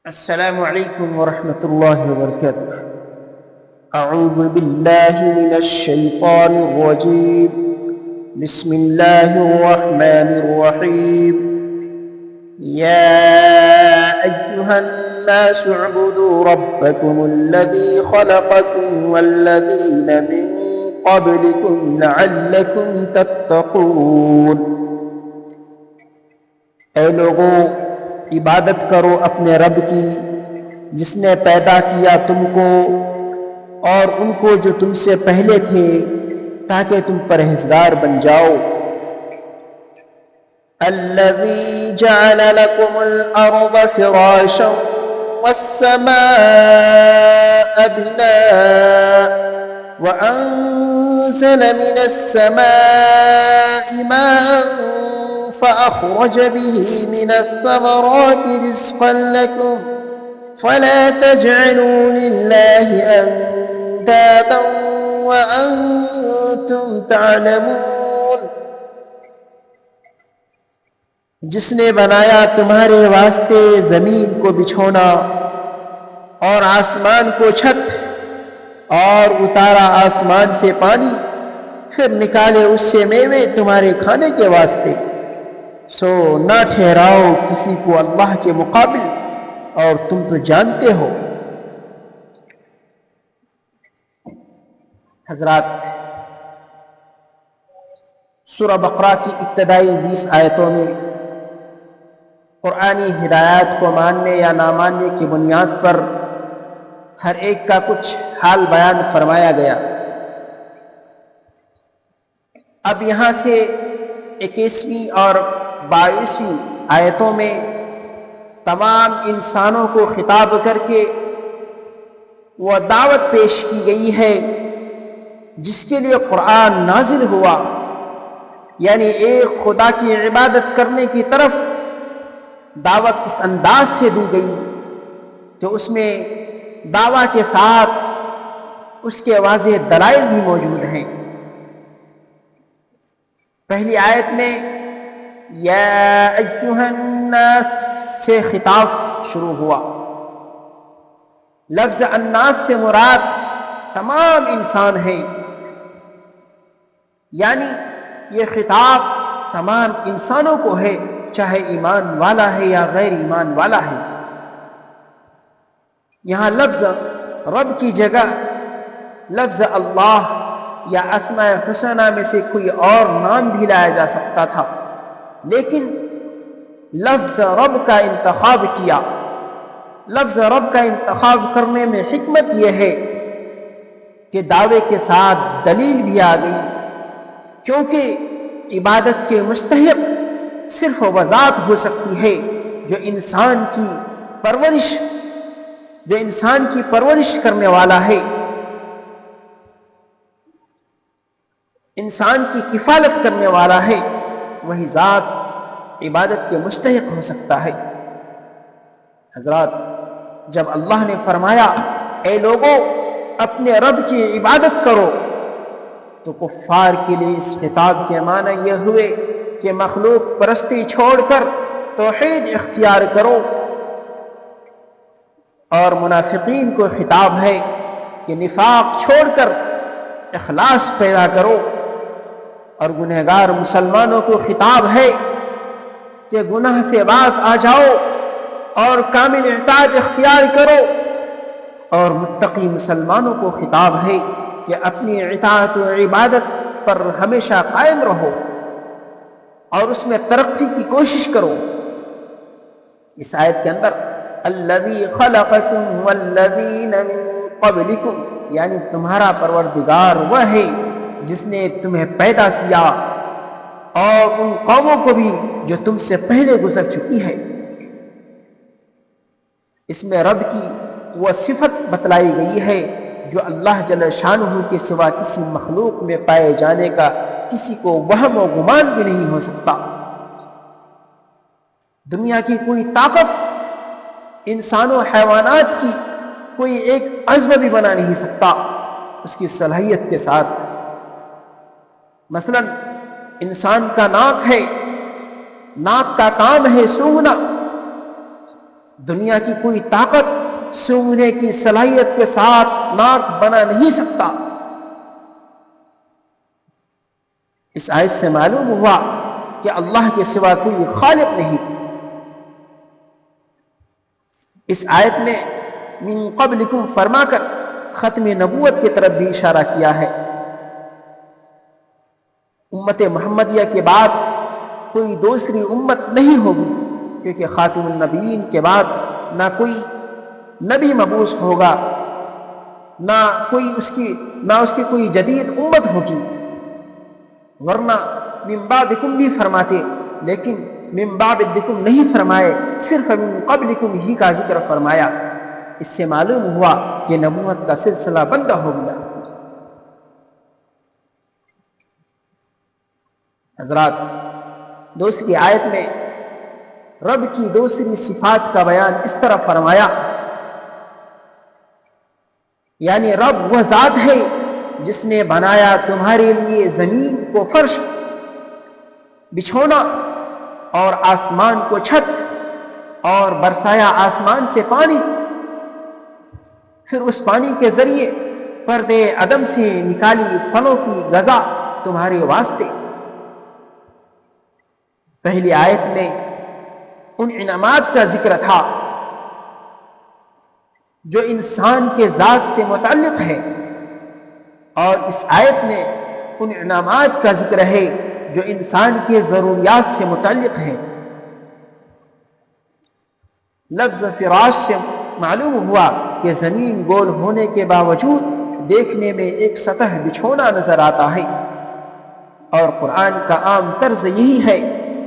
السلام عليكم ورحمة الله وبركاته. أعوذ بالله من الشيطان الرجيم. بسم الله الرحمن الرحيم. يا أيها الناس اعبدوا ربكم الذي خلقكم والذين من قبلكم لعلكم تتقون. اے لوگوں، عبادت کرو اپنے رب کی جس نے پیدا کیا تم کو اور ان کو جو تم سے پہلے تھے تاکہ تم پرہیزگار بن جاؤ. الذي جعل لكم الأرض فراشا والسماء بناء وأنزل من السماء ماء فأخرج به من الثمرات رزقا لكم فلا تجعلوا لله أندادا وأنتم تعلمون. جس نے بنایا تمہارے واسطے زمین کو بچھونا اور آسمان کو چھت اور اتارا آسمان سے پانی، پھر نکالے اس سے میوے تمہارے کھانے کے واسطے، سو نہ ٹھہراؤ کسی کو اللہ کے مقابل اور تم تو جانتے ہو. حضرات، سورہ بقرہ کی ابتدائی 20 آیتوں میں قرآنی ہدایات کو ماننے یا نہ ماننے کی بنیاد پر ہر ایک کا کچھ حال بیان فرمایا گیا. اب یہاں سے 21ویں اور 22ویں آیتوں میں تمام انسانوں کو خطاب کر کے وہ دعوت پیش کی گئی ہے جس کے لیے قرآن نازل ہوا، یعنی ایک خدا کی عبادت کرنے کی طرف دعوت اس انداز سے دی گئی تو اس میں دعویٰ کے ساتھ اس کے واضح دلائل بھی موجود ہیں. پہلی آیت میں یا ایھا الناس سے خطاب شروع ہوا. لفظ الناس سے مراد تمام انسان ہیں، یعنی یہ خطاب تمام انسانوں کو ہے، چاہے ایمان والا ہے یا غیر ایمان والا ہے. یہاں لفظ رب کی جگہ لفظ اللہ یا اسماء حسنہ میں سے کوئی اور نام بھی لایا جا سکتا تھا، لیکن لفظ رب کا انتخاب کیا. لفظ رب کا انتخاب کرنے میں حکمت یہ ہے کہ دعوے کے ساتھ دلیل بھی آ گئی، کیونکہ عبادت کے مستحق صرف وہ ذات ہو سکتی ہے جو انسان کی پرورش کرنے والا ہے، انسان کی کفالت کرنے والا ہے. وہی ذات عبادت کے مستحق ہو سکتا ہے. حضرات، جب اللہ نے فرمایا اے لوگوں اپنے رب کی عبادت کرو، تو کفار کے لیے اس خطاب کے معنی یہ ہوئے کہ مخلوق پرستی چھوڑ کر توحید اختیار کرو، اور منافقین کو خطاب ہے کہ نفاق چھوڑ کر اخلاص پیدا کرو، اور گنہگار مسلمانوں کو خطاب ہے کہ گناہ سے باز آ جاؤ اور کامل اطاعت اختیار کرو، اور متقی مسلمانوں کو خطاب ہے کہ اپنی اطاعت و عبادت پر ہمیشہ قائم رہو اور اس میں ترقی کی کوشش کرو. اس آیت کے اندر الذی خلقکم والذین من قبلکم، یعنی تمہارا پروردگار وہ ہے جس نے تمہیں پیدا کیا اور ان قوموں کو بھی جو تم سے پہلے گزر چکی ہے. اس میں رب کی وہ صفت بتلائی گئی ہے جو اللہ جل شانہ کے سوا کسی مخلوق میں پائے جانے کا کسی کو وہم و گمان بھی نہیں ہو سکتا. دنیا کی کوئی طاقت انسانوں حیوانات کی کوئی ایک عزم بھی بنا نہیں سکتا اس کی صلاحیت کے ساتھ. مثلا انسان کا ناک ہے، ناک کا کام ہے سونگھنا، دنیا کی کوئی طاقت سونگنے کی صلاحیت کے ساتھ ناک بنا نہیں سکتا۔ اس آیت سے معلوم ہوا کہ اللہ کے سوا کوئی خالق نہیں۔ اس آیت میں من قبلکم فرما کر ختم نبوت کی طرف بھی اشارہ کیا ہے۔ امت محمدیہ کے بعد کوئی دوسری امت نہیں ہوگی، کیونکہ خاتم النبیین کے بعد نہ کوئی نبی مبعوث ہوگا، نہ اس کی کوئی جدید امت ہوگی، ورنہ من بعدکم بھی فرماتے، لیکن من بعدکم نہیں فرمائے، صرف من قبلکم ہی کا ذکر فرمایا۔ اس سے معلوم ہوا کہ نبوت کا سلسلہ بند ہو گیا۔ حضرات، دوسری آیت میں رب کی دوسری صفات کا بیان اس طرح فرمایا، یعنی رب وہ ذات ہے جس نے بنایا تمہارے لیے زمین کو فرش، بچھونا، اور آسمان کو چھت، اور برسایا آسمان سے پانی، پھر اس پانی کے ذریعے پردے عدم سے نکالی پھلوں کی غذا تمہارے واسطے۔ پہلی آیت میں ان انعامات کا ذکر تھا جو انسان کے ذات سے متعلق ہے، اور اس آیت میں ان انعامات کا ذکر ہے جو انسان کے ضروریات سے متعلق ہے۔ لفظ فراش سے معلوم ہوا کہ زمین گول ہونے کے باوجود دیکھنے میں ایک سطح بچھونا نظر آتا ہے، اور قرآن کا عام طرز یہی ہے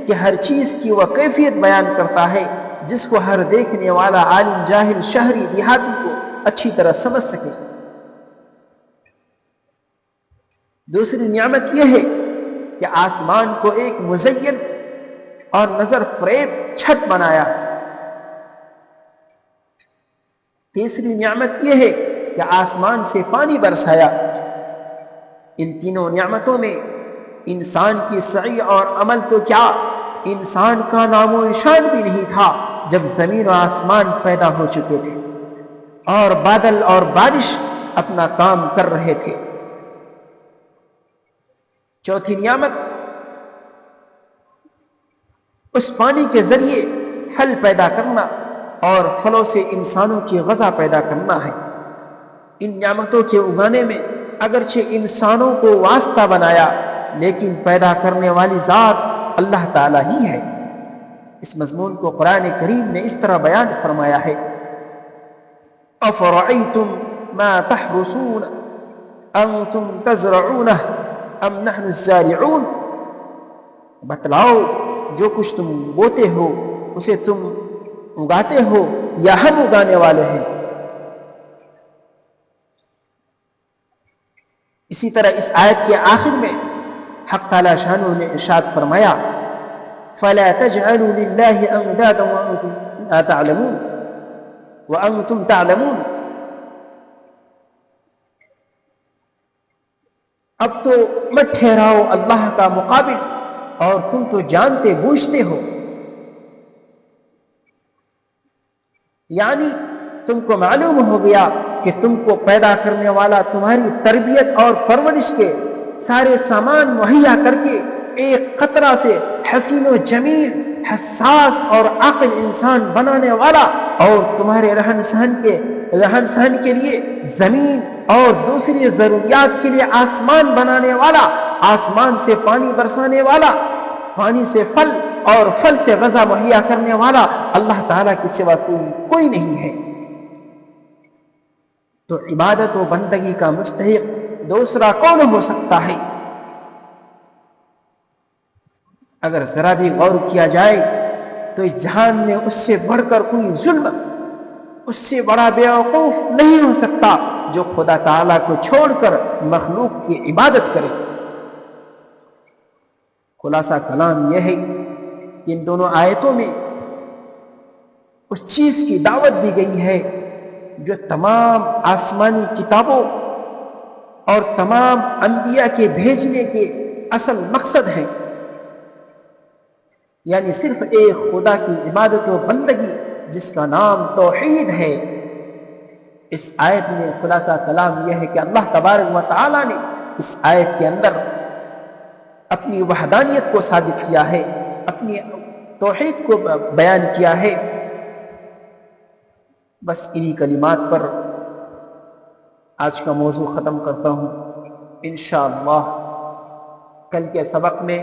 کہ ہر چیز کی وہ کیفیت بیان کرتا ہے جس کو ہر دیکھنے والا عالم، جاہل، شہری، دیہاتی کو اچھی طرح سمجھ سکے۔ دوسری نعمت یہ ہے کہ آسمان کو ایک مزین اور نظر فریب چھت بنایا۔ تیسری نعمت یہ ہے کہ آسمان سے پانی برسایا۔ ان تینوں نعمتوں میں انسان کی سعی اور عمل تو کیا، انسان کا نام و نشان بھی نہیں تھا جب زمین و آسمان پیدا ہو چکے تھے اور بادل اور بارش اپنا کام کر رہے تھے۔ چوتھی نعمت اس پانی کے ذریعے پھل پیدا کرنا اور پھلوں سے انسانوں کی غذا پیدا کرنا ہے۔ ان نعمتوں کے اگانے میں اگرچہ انسانوں کو واسطہ بنایا، لیکن پیدا کرنے والی ذات اللہ تعالیٰ ہی ہے۔ اس مضمون کو قرآن کریم نے اس طرح بیان فرمایا ہے، أَفَرَأَيْتُمْ مَا تَحْرُثُونَ أَنْتُمْ تَزْرَعُونَهُ أَمْ نَحْنُ الزَّارِعُونَ، بتلاؤ جو کچھ تم بوتے ہو اسے تم اگاتے ہو یا ہم اگانے والے ہیں۔ اسی طرح اس آیت کے آخر میں حق تعالی شانہ نے ارشاد فرمایا، فَلَا تَجْعَلُوا لِلَّهِ أَنْدَادًا وَأَنْتُمْ لَا تَعْلَمُونَ وَأَنْتُمْ تَعْلَمُونَ۔ اب تو مت ٹھہراؤ اللہ کا مقابل، اور تم تو جانتے بوجھتے ہو۔ یعنی تم کو معلوم ہو گیا کہ تم کو پیدا کرنے والا تمہاری تربیت اور پرورش کے سارے سامان مہیا کر کے ایک قطرہ سے حسین و جمیل، حساس اور عاقل انسان بنانے والا، اور تمہارے رہن سہن کے لیے زمین اور دوسری ضروریات کے لیے آسمان بنانے والا، آسمان سے پانی برسانے والا، پانی سے پھل اور پھل سے غذا مہیا کرنے والا اللہ تعالیٰ کے سوا کوئی نہیں ہے۔ تو عبادت و بندگی کا مستحق دوسرا کون ہو سکتا ہے؟ اگر ذرا بھی غور کیا جائے تو اس جہان میں اس سے بڑھ کر کوئی ظلم، اس سے بڑا بیوقوف نہیں ہو سکتا جو خدا تعالیٰ کو چھوڑ کر مخلوق کی عبادت کرے۔ خلاصہ کلام یہ ہے کہ ان دونوں آیتوں میں اس چیز کی دعوت دی گئی ہے جو تمام آسمانی کتابوں اور تمام انبیاء کے بھیجنے کے اصل مقصد ہے، یعنی صرف ایک خدا کی عبادت و بندگی جس کا نام توحید ہے۔ اس آیت میں خلاصہ کلام یہ ہے کہ اللہ تبارک و تعالیٰ نے اس آیت کے اندر اپنی وحدانیت کو ثابت کیا ہے، اپنی توحید کو بیان کیا ہے۔ بس انہی کلمات پر آج کا موضوع ختم کرتا ہوں۔ انشاءاللہ کل کے سبق میں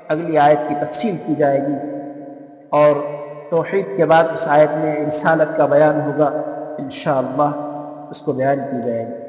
اگلی آیت کی تفصیل کی جائے گی، اور توحید کے بعد اس آیت میں رسالت کا بیان ہوگا، انشاءاللہ اس کو بیان کی جائے گی۔